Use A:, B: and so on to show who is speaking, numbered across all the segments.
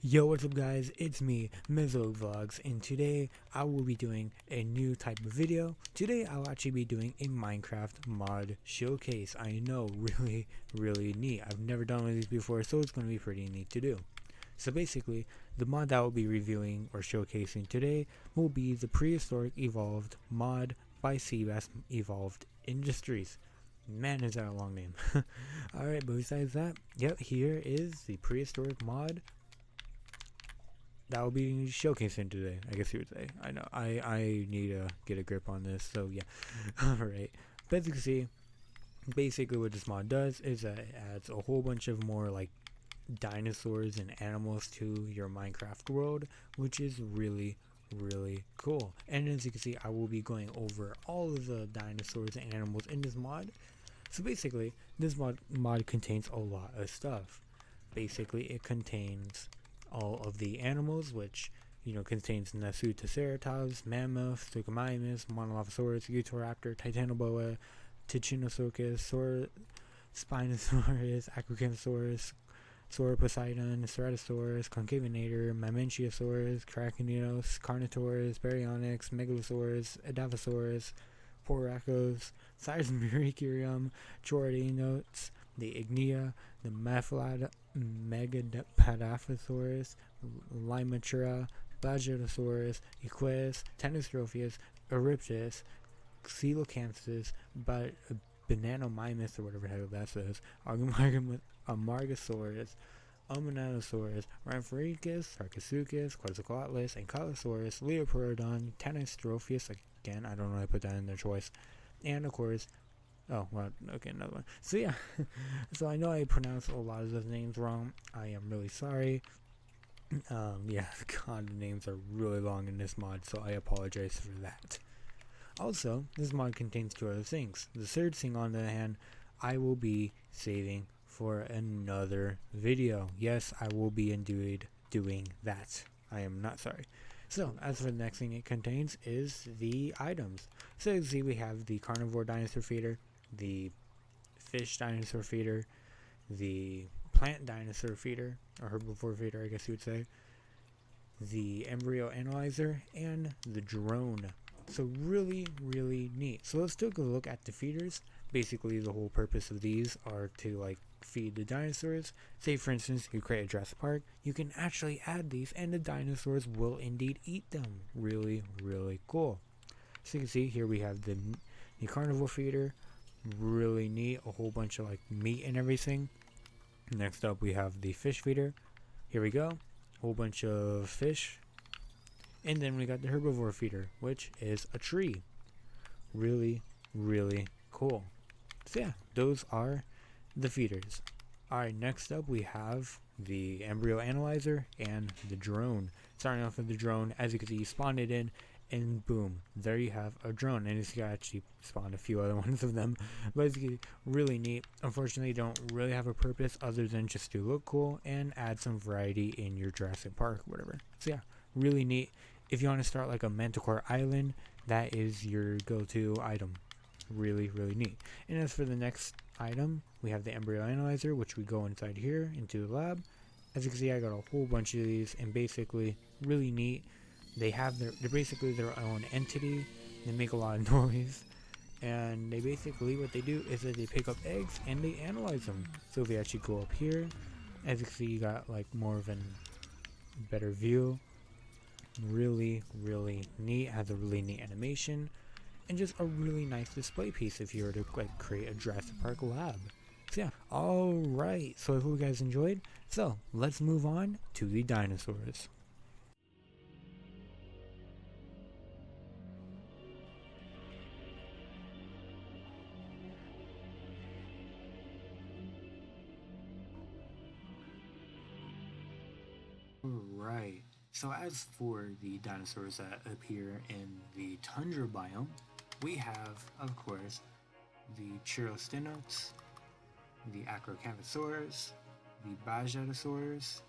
A: Yo, what's up guys, it's me, Mezzo Vlogs, and today I will be doing a new type of video. Today I'll actually be doing a Minecraft mod showcase. I know, really neat. I've never done one of these before, so it's going to be pretty neat to do. So basically, the mod that I will be reviewing or showcasing today will be the Prehistoric Evolved mod by Seabass Evolved Industries. Man, is that a long name. Alright, but besides that, yep, here is the Prehistoric mod that will be showcasing today, I guess you would say. I know, I need to get a grip on this, so yeah. Alright, but as you can see, basically what this mod does is that it adds a whole bunch of more like dinosaurs and animals to your Minecraft world, which is really cool. And as you can see, I will be going over all of the dinosaurs and animals in this mod. So basically, this mod contains a lot of stuff. Basically, it contains all of the animals, which contains Nasutoceratops, Mammoth, Suchomimus, Monolophosaurus, Utahraptor, Titanoboa, Tyrannosaurus, Spinosaurus, Acrocanthosaurus, Sauroposeidon, Ceratosaurus, Concavenator, Mamenchiasaurus, Craconinos, Carnotaurus, Baryonyx, Megalosaurus, Edaphosaurus, Poracos, Megatherium, Chordinotes, the Ignea, the Megadapatophosaurus, Limatura, Bajatosaurus, Equus, Tanystropheus, Euryptus, Coelacanthus, Bananomimus, or whatever the hell that says, Amargasaurus, Omonatosaurus, Rhamphorhynchus, Sarcosuchus, Quetzalcoatlus, Ankylosaurus, Leopardon, Tanystropheus, again, I don't know how to put that in their choice, and of course, oh, well, okay, another one. So yeah, so I know I pronounced a lot of those names wrong. I am really sorry. Yeah, God, the names are really long in this mod, so I apologize for that. Also, this mod contains two other things. The third thing, on the other hand, I will be saving for another video. Yes, I will be indeed doing that. I am not sorry. So, as for the next thing it contains is the items. So, you see we have the carnivore dinosaur feeder, the fish dinosaur feeder, the plant dinosaur feeder, or herbivore feeder I guess you would say, the embryo analyzer, and the drone. So really neat. So let's take a look at the feeders. Basically the whole purpose of these are to like feed the dinosaurs. Say for instance you create a Jurassic Park, you can actually add these and the dinosaurs will indeed eat them. Really cool. So you can see here we have the carnivore feeder. Really neat, a whole bunch of like meat and everything. Next up we have the fish feeder. Here we go, whole bunch of fish. And then we got the herbivore feeder, which is a tree. Really cool. So yeah, those are the feeders. Alright, next up we have the embryo analyzer and the drone. Starting off with the drone, as you can see, you spawned it in, and boom, there you have a drone. And you actually spawned a few other ones of them, but it's really neat. Unfortunately, don't really have a purpose other than just to look cool and add some variety in your Jurassic Park, whatever. So yeah, really neat. If you want to start like a Manticore Island, that is your go-to item. Really neat. And as for the next item, we have the embryo analyzer, which we go inside here into the lab. As you can see, I got a whole bunch of these, and basically really neat. They're basically their own entity. They make a lot of noise, and they basically, what they do is that they pick up eggs and they analyze them. So if you actually go up here, as you can see, you got like more of a better view. Really neat. Has a really neat animation and just a really nice display piece if you were to like create a Jurassic Park lab. So yeah, alright, so I hope you guys enjoyed. So let's move on to the dinosaurs. Alright, so as for the dinosaurs that appear in the tundra biome, we have, of course, the Chirostenotes, the Acrocanthosaurus, the Bajatosaurus,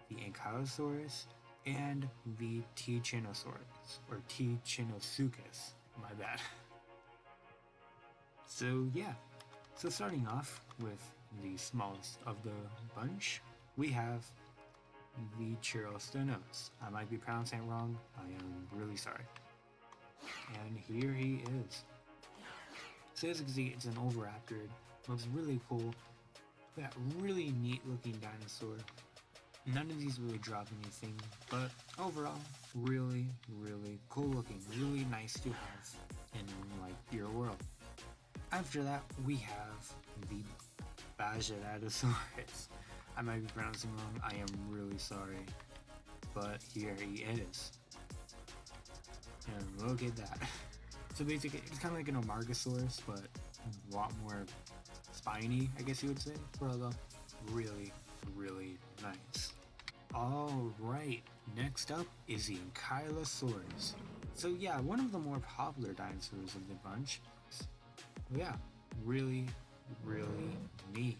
A: the Ankylosaurus, and the Tyrannosaurus, or Tyrannosuchus, my bad. So yeah, so starting off with the smallest of the bunch, we have the Chirostonos. I might be pronouncing it wrong. I am really sorry. And here he is. So as you can see, it's an Oviraptor. Looks really cool. That really neat looking dinosaur. None of these really drop anything, but overall, really, really cool looking. Really nice to have in like your world. After that, we have the Bajoratosaurus. I might be pronouncing wrong. I am really sorry, but here he is. And look at that. So basically, it's kind of like an Omargosaurus, but a lot more spiny, I guess you would say. But really, really nice. Alright, next up is the Ankylosaurus. So yeah, one of the more popular dinosaurs of the bunch. Yeah, really, really neat.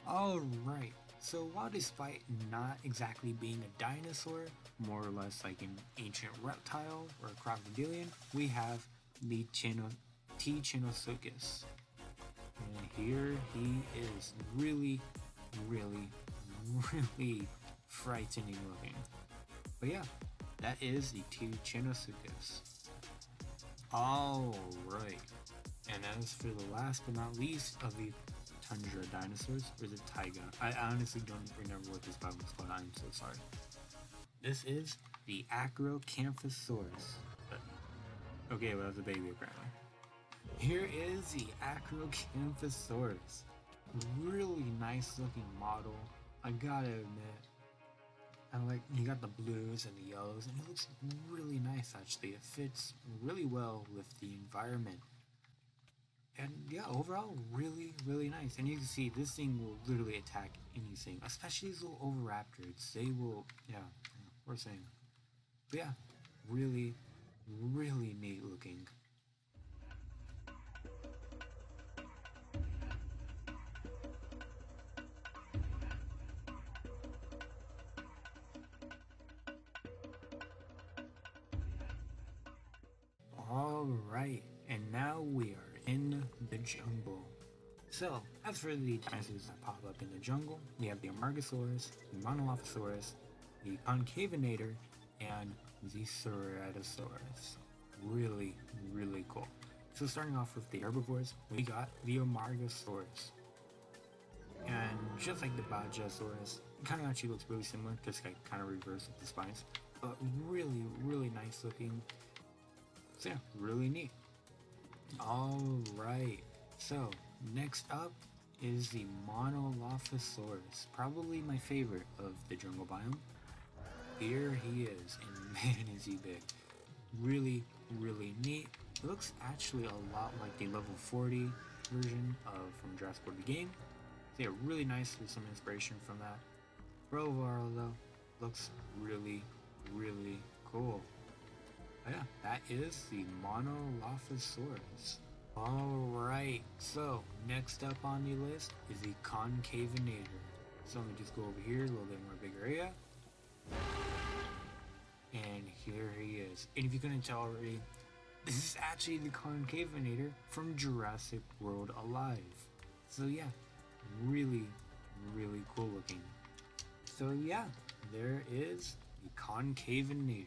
A: Alright, so while despite not exactly being a dinosaur, more or less like an ancient reptile or a crocodilian, we have the T. Chinosuchus. And here he is, really, really, really frightening looking. But yeah, that is the T. Chinosuchus. Alright, and as for the last but not least of the tundra dinosaurs, or the taiga, I honestly don't remember what this biome is called, I'm so sorry. This is the Acrocanthosaurus. Okay, well that's a baby apparently. Here is the Acrocanthosaurus. Really nice looking model, I gotta admit. And like, you got the blues and the yellows, and it looks really nice actually. It fits really well with the environment. And yeah, overall, really, really nice. And you can see this thing will literally attack anything, especially these little Oviraptors. They will, yeah, we're saying. But yeah, really, really neat looking. Alright, and now we are in the jungle. So, as for the dinosaurs that pop up in the jungle, we have the Amargosaurus, the Monolophosaurus, the Concavinator, and the Ceratosaurus. Really, really cool. So starting off with the herbivores, we got the Amargosaurus. And just like the Bajoratosaurus, it kind of actually looks really similar, just like kind of reverse with the spines. But really, really nice looking. So yeah, really neat. Alright, so next up is the Monolophosaurus, probably my favorite of the jungle biome. Here he is, and man is he big. Really, really neat. It looks actually a lot like the level 40 version of from Jurassic World the game. So yeah, really nice with some inspiration from that. But overall though, looks really, really cool. But yeah, that is the Monolophosaurus. Alright, so next up on the list is the Concavinator. So let me just go over here, a little bit more bigger area. And here he is. And if you couldn't tell already, this is actually the Concavinator from Jurassic World Alive. So yeah, really, really cool looking. So yeah, there is the Concavinator.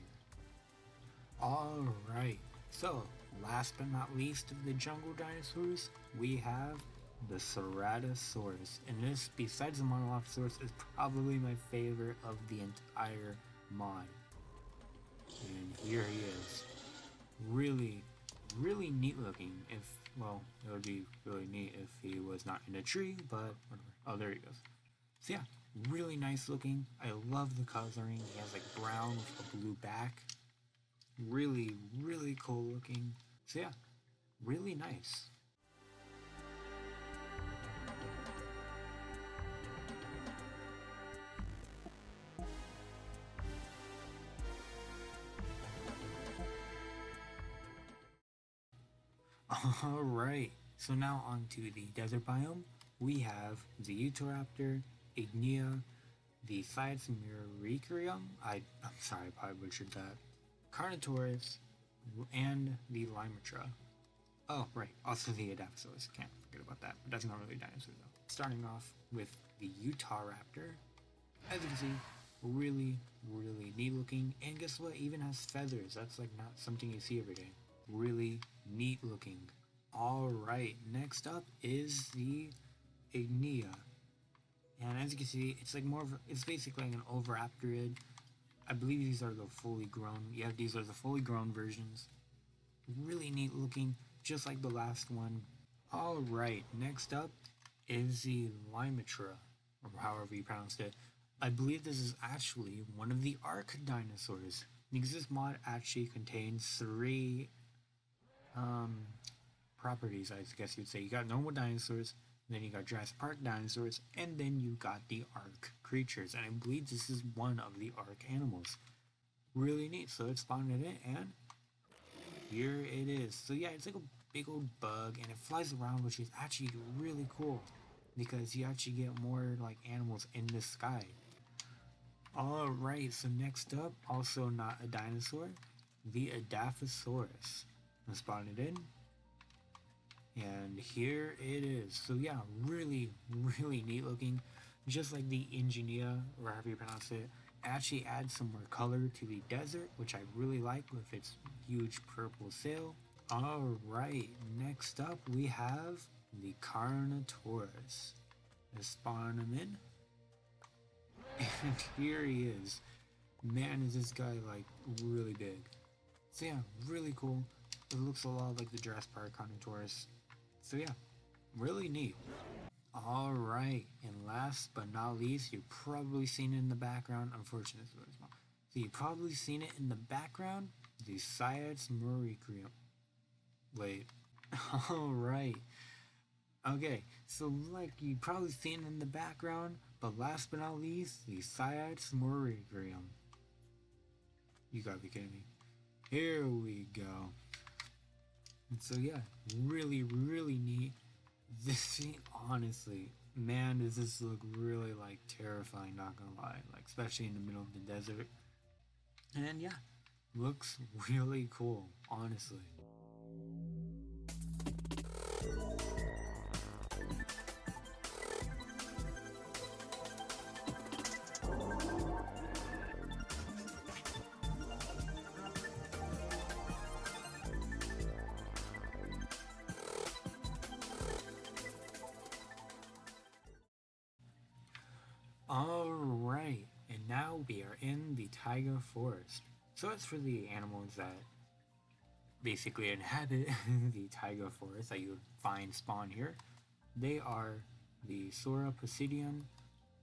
A: Alright, so last but not least of the jungle dinosaurs, we have the Ceratosaurus. And this, besides the Monolophosaurus, is probably my favorite of the entire mod. And here he is. Really, really neat looking. If, well, it would be really neat if he was not in a tree, but whatever. Oh, there he goes. So yeah, really nice looking. I love the coloring. He has like brown with a blue back. Really, really cool looking. So yeah, really nice. Alright, so now on to the desert biome. We have the Utahraptor, Ignea, the Thylaeus I'm sorry, I probably butchered that. Carnotaurus, and the Limatra. Oh, right, also the Edaphosaurus, can't forget about that, but that's not really a dinosaur though. Starting off with the Utahraptor. As you can see, Really, really neat looking. And guess what? Even has feathers. That's like not something you see every day. Really neat looking. Alright, next up is the Ignea. And as you can see, it's like more of, it's basically like an Oviraptorid. I believe these are the fully grown, yeah, these are the fully grown versions. Really neat looking, just like the last one. Alright, next up is the Limatra, or however you pronounce it. I believe this is actually one of the Ark dinosaurs, because this mod actually contains three properties, I guess you'd say. You got normal dinosaurs, then you got Jurassic Park dinosaurs, and then you got the Ark creatures. And I believe this is one of the Ark animals. Really neat. So let's spawn it in, and here it is. So yeah, it's like a big old bug, and it flies around, which is actually really cool because you actually get more like animals in the sky. Alright, so next up, also not a dinosaur, the Edaphosaurus. Let's spawn it in. And here it is. So yeah, really, really neat looking. Just like the Ingenia, or however you pronounce it. Actually adds some more color to the desert, which I really like with its huge purple sail. Alright, next up we have the Carnotaurus. Let's spawn him in. And here he is. Man, is this guy like really big. So yeah, really cool. It looks a lot like the Jurassic Park Carnotaurus. So yeah, really neat. Alright, and last but not least, you've probably seen it in the background. Unfortunately, it's really small. So you've probably seen it in the background, the Cyats muricrium. Wait. Alright. Okay, so like you've probably seen it in the background, but last but not least, the Cyats muricrium. You gotta be kidding me. Here we go. And so yeah, really, really neat. This thing, honestly, man, does this look really like terrifying, not gonna lie, like especially in the middle of the desert. And yeah, looks really cool, honestly. Alright, and now we are in the taiga forest. So it's for the animals that basically inhabit the taiga forest that you would find spawn here. They are the Sauropodidion,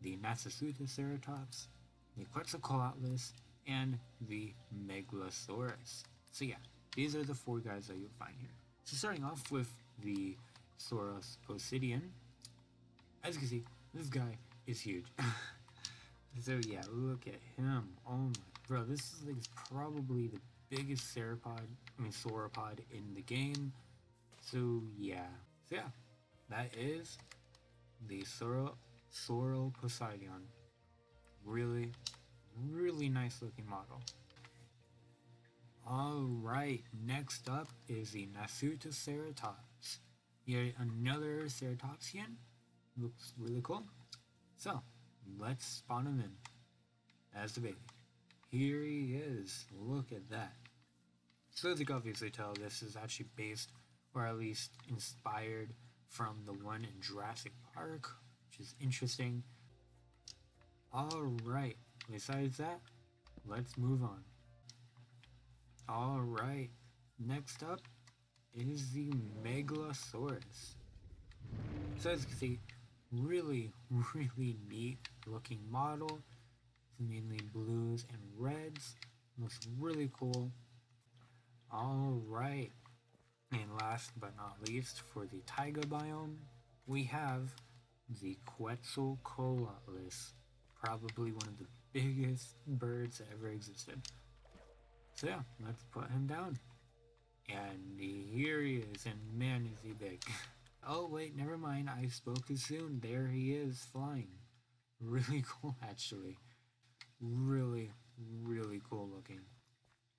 A: the Nasutoceratops, the Quetzalcoatlus, and the Megalosaurus. So yeah, these are the four guys that you'll find here. So starting off with the Sauropodidion, as you can see, this guy is huge. So yeah, look at him. Oh my, bro, this is like probably the biggest sauropod in the game. So yeah, that is the Sauropodidion. Really, really nice looking model. Alright, next up is the Nasutoceratops. Yet another ceratopsian. Looks really cool. So, let's spawn him in as the baby. Here he is. Look at that. So as you can obviously tell, this is actually based, or at least inspired, from the one in Jurassic Park, which is interesting. Alright, besides that, let's move on. Alright, next up is the Megalosaurus. So as you can see, really, really neat looking model. It's mainly blues and reds. Looks really cool. Alright, and last but not least, for the taiga biome, we have the Quetzalcoatlus. Probably one of the biggest birds that ever existed. So yeah, let's put him down. And here he is, and man is he big. Oh wait, never mind, I spoke too soon. There he is, flying. Really cool, actually. Really, really cool looking.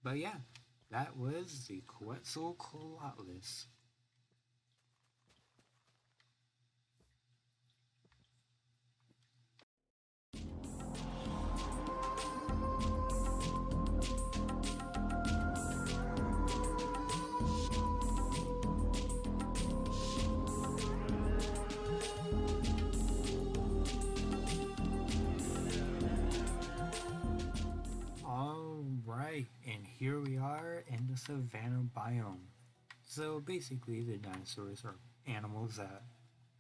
A: But yeah, that was the Quetzalcoatlus. here we are in the Savannah biome. So basically the dinosaurs are animals that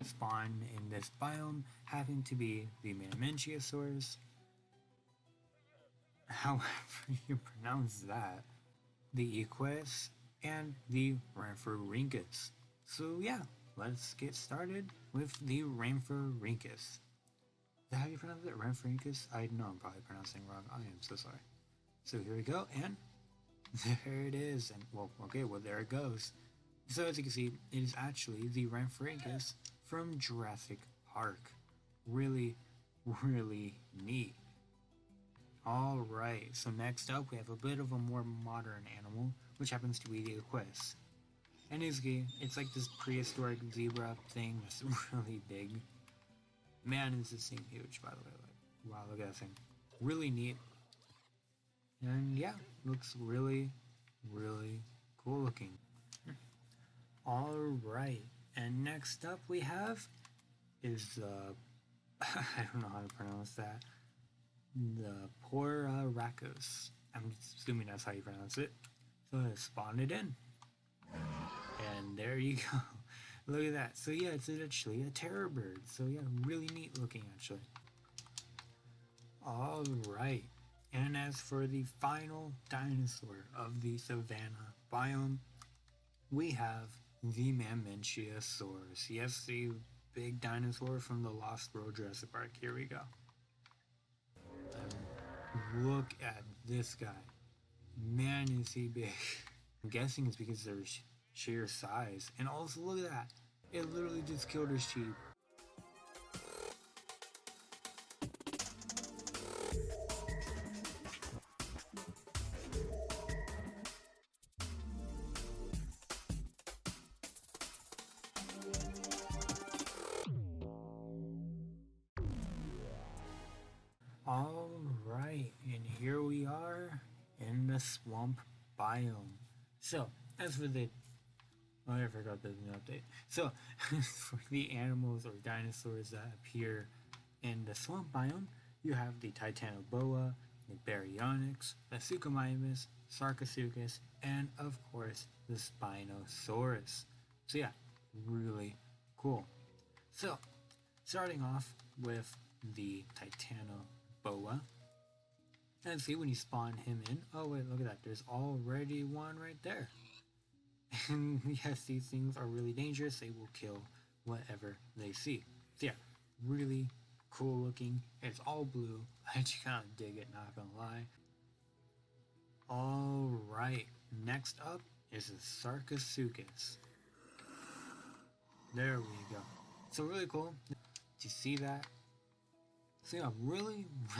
A: spawn in this biome happen to be the Mamenchiasaurs, however you pronounce that, the Equus, and the Rhamphorhynchus. So yeah, let's get started with the Rhamphorhynchus. Is that how you pronounce it? Rhamphorhynchus? I know I'm probably pronouncing it wrong. I am so sorry. So here we go, and there it is. And well, okay, well there it goes. So as you can see, it is actually the Rhamphorhynchus from Jurassic Park. Really, really neat. Alright, so next up we have a bit of a more modern animal, which happens to be the Equus. And it's like this prehistoric zebra thing that's really big. Man, is this thing huge, by the way. Like, wow, look at that thing. Really neat. And yeah, looks really, really cool looking. Alright, and next up we have is I don't know how to pronounce that. The Poraracos. I'm assuming that's how you pronounce it. So let's spawn it in. And there you go. Look at that. So yeah, it's actually a terror bird. So yeah, really neat looking actually. Alright. And as for the final dinosaur of the Savannah biome, we have the Mamenchiasaurs. Yes, the big dinosaur from the Lost World Jurassic Park. Here we go. Look at this guy. Man, is he big. I'm guessing it's because of their sheer size. And also, look at that. It literally just killed a sheep. Alright, and here we are in the swamp biome. So, as for the... Oh, I forgot there's an update. So, for the animals or dinosaurs that appear in the swamp biome, you have the Titanoboa, the Baryonyx, the Suchomimus, Sarcosuchus, and of course, the Spinosaurus. So yeah, really cool. So, starting off with the Titanoboa. And see, when you spawn him in, oh wait, look at that, there's already one right there. And yes, these things are really dangerous, they will kill whatever they see. So yeah, really cool looking, it's all blue, I actually kind of dig it, not gonna lie. Alright, next up is the Sarcosuchus. There we go. So really cool to see that. So yeah,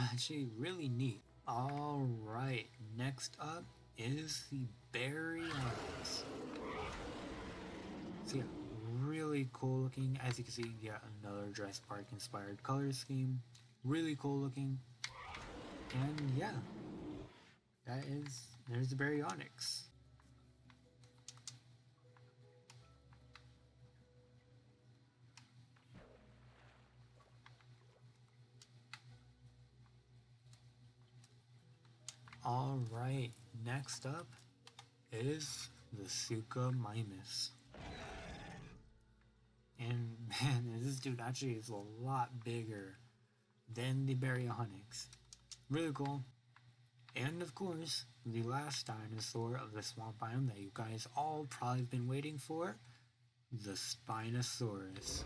A: actually really neat. Alright, next up is the Baryonyx. So yeah, really cool looking. As you can see, yeah, another Jurassic Park inspired color scheme. Really cool looking. And yeah, there's the Baryonyx. Alright, next up is the Suchomimus. And man, this dude actually is a lot bigger than the Baryonyx. Really cool. And of course, the last dinosaur of the swamp biome that you guys all probably have been waiting for, the Spinosaurus.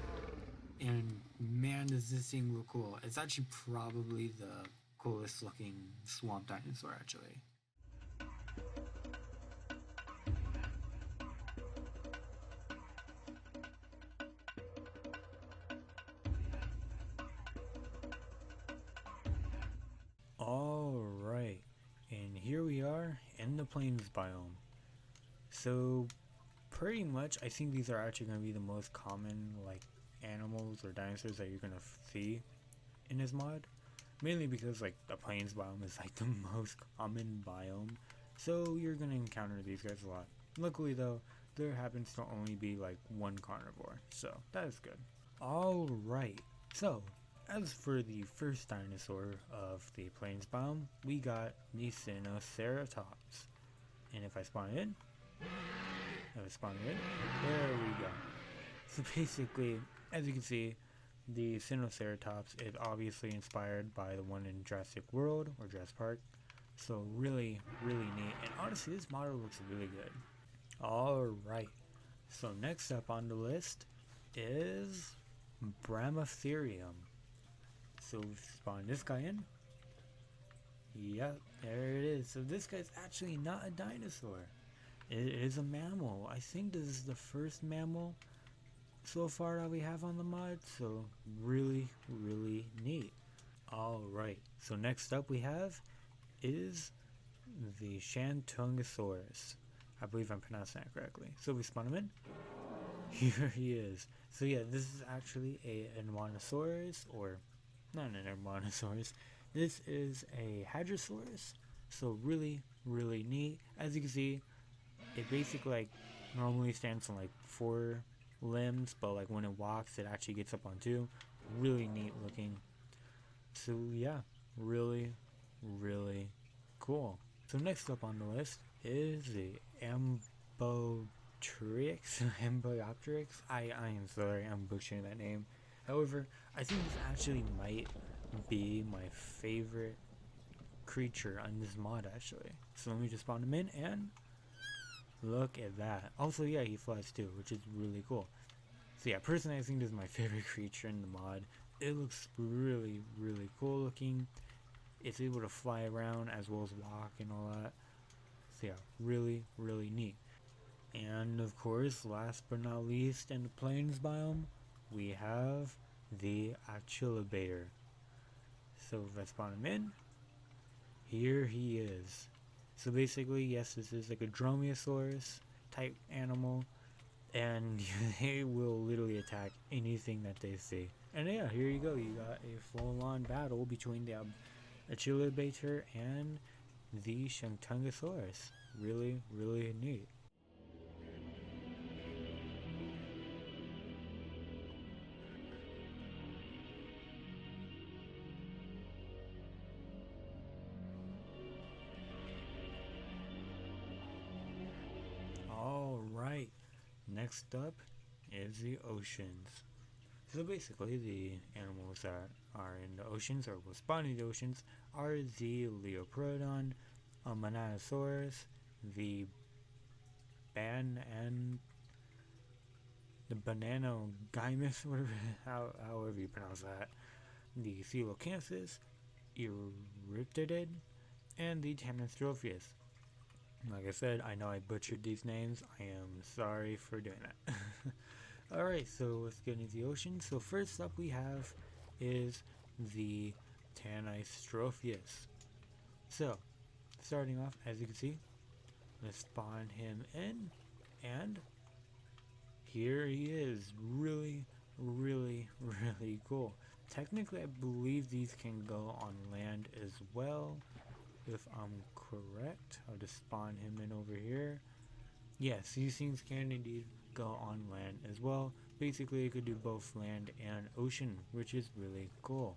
A: And man, does this thing look cool. It's actually probably the coolest looking swamp dinosaur actually. Alright, and here we are in the plains biome. So pretty much I think these are actually going to be the most common like animals or dinosaurs that you're going to see in this mod. Mainly because like the plains biome is like the most common biome, so you're gonna encounter these guys a lot. Luckily though, there happens to only be like one carnivore, so that is good. Alright, so as for the first dinosaur of the plains biome, we got the Sinoceratops. And if I spawn it in, if I spawn it in, there we go. So basically, as you can see, the Sinoceratops is obviously inspired by the one in Jurassic World or Jurassic Park. So really, really neat. And honestly, this model looks really good. Alright, so next up on the list is Brahmatherium. So we spawn this guy in. Yep, there it is. So this guy's actually not a dinosaur. It is a mammal. I think this is the first mammal so far that we have on the mod. So really, really neat. Alright, so next up we have is the Shantungosaurus. I believe I'm pronouncing that correctly. So we spawn him in. Here he is. So yeah, this is actually a Iguanosaurus, or not an Iguanosaurus. This is a Hadrosaurus. So really, really neat. As you can see, it basically like normally stands on like 4 limbs, but like when it walks, it actually gets up on 2. Really neat looking. So yeah, really, really cool. So next up on the list is the Amboopteryx. I am sorry, I'm butchering that name. However, I think this actually might be my favorite creature on this mod actually. So let me just spawn him in and look at that. Also, yeah, he flies too, which is really cool. So yeah, personally I think this is my favorite creature in the mod. It looks really, really cool looking. It's able to fly around as well as walk and all that. So yeah, really, really neat. And of course, last but not least in the plains biome, we have the Achillibator. So if I spawn him in, here he is. So basically, yes, this is like a Dromaeosaurus type animal, and they will literally attack anything that they see. And yeah, here you go, you got a full-on battle between the Achillibator and the Shantungosaurus. Really, really neat. Alright, next up is the oceans. So basically, the animals that are in the oceans or will spawn in the oceans are the Leoprodon, Monanosaurus, the Bananogymus, however you pronounce that, the Coelacanthus, Eryptidid, and the Tanistropheus. Like I said, I know I butchered these names. I am sorry for doing that. Alright, so let's get into the ocean. So first up we have is the Tanistropheus. So, starting off, as you can see, let's spawn him in, and here he is. Really, really, really cool. Technically, I believe these can go on land as well, if I'm correct. I'll just spawn him in over here. Yes, these things can indeed go on land as well. Basically, it could do both land and ocean, which is really cool.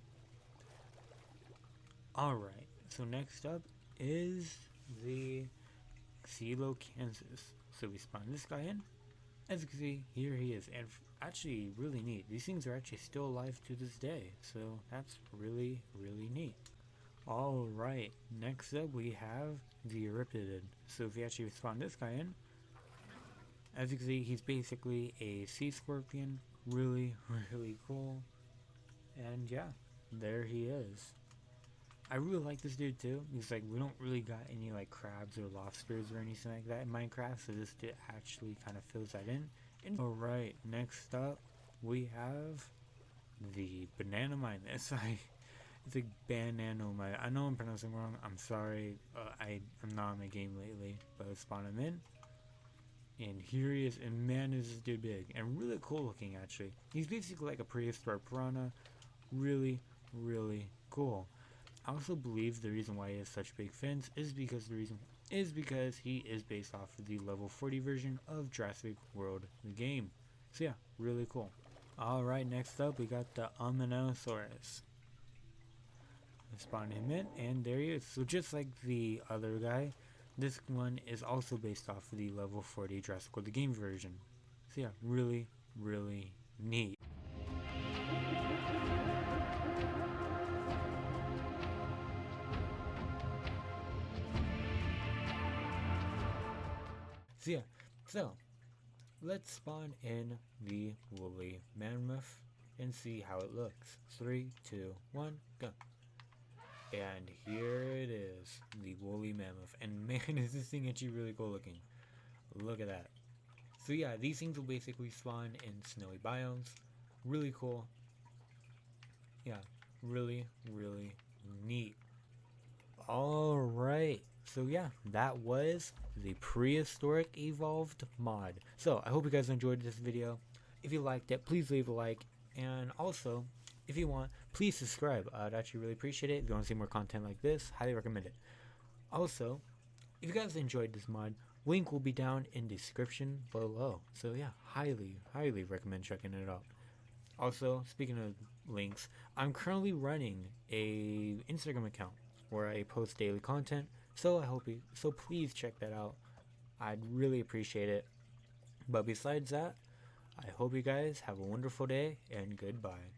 A: Alright, so next up is the Coelacanthus. So we spawn this guy in. As you can see, here he is, and actually really neat. These things are actually still alive to this day, so that's really, really neat. Alright, next up we have the Eryptidid. So if you actually spawn this guy in, as you can see, he's basically a sea scorpion. Really, really cool. And yeah, there he is. I really like this dude too, because like we don't really got any like crabs or lobsters or anything like that in Minecraft, so this dude actually kind of fills that in. Alright, next up we have the Bananamine. It's a Bananamine. I know I'm pronouncing wrong. I'm sorry. I'm not on my game lately, but let's spawn him in. And here he is, and man, is this dude big and really cool looking. Actually, he's basically like a prehistoric piranha. Really, really cool. I also believe the reason why he has such big fins is because he is based off of the level 40 version of Jurassic World the game. So yeah, really cool. Alright, next up we got the Monanosaurus. Spawn him in, and there he is. So just like the other guy, This one is also based off of the level 40 Jurassic World the game version. So yeah, really, really neat. So yeah, so let's spawn in the woolly mammoth and see how it looks. 3, 2, 1, go. And here it is, the woolly mammoth. And man, is this thing actually really cool looking. Look at that. So yeah, these things will basically spawn in snowy biomes. Really cool. Yeah, really, really neat. Alright, so yeah, that was the Prehistoric Evolved mod. So I hope you guys enjoyed this video. If you liked it, please leave a like. And also, if you want, please subscribe. I'd actually really appreciate it. If you want to see more content like this, highly recommend it. Also, if you guys enjoyed this mod, link will be down in the description below. So yeah, highly, highly recommend checking it out. Also, speaking of links, I'm currently running a Instagram account where I post daily content. So please check that out. I'd really appreciate it. But besides that, I hope you guys have a wonderful day and goodbye.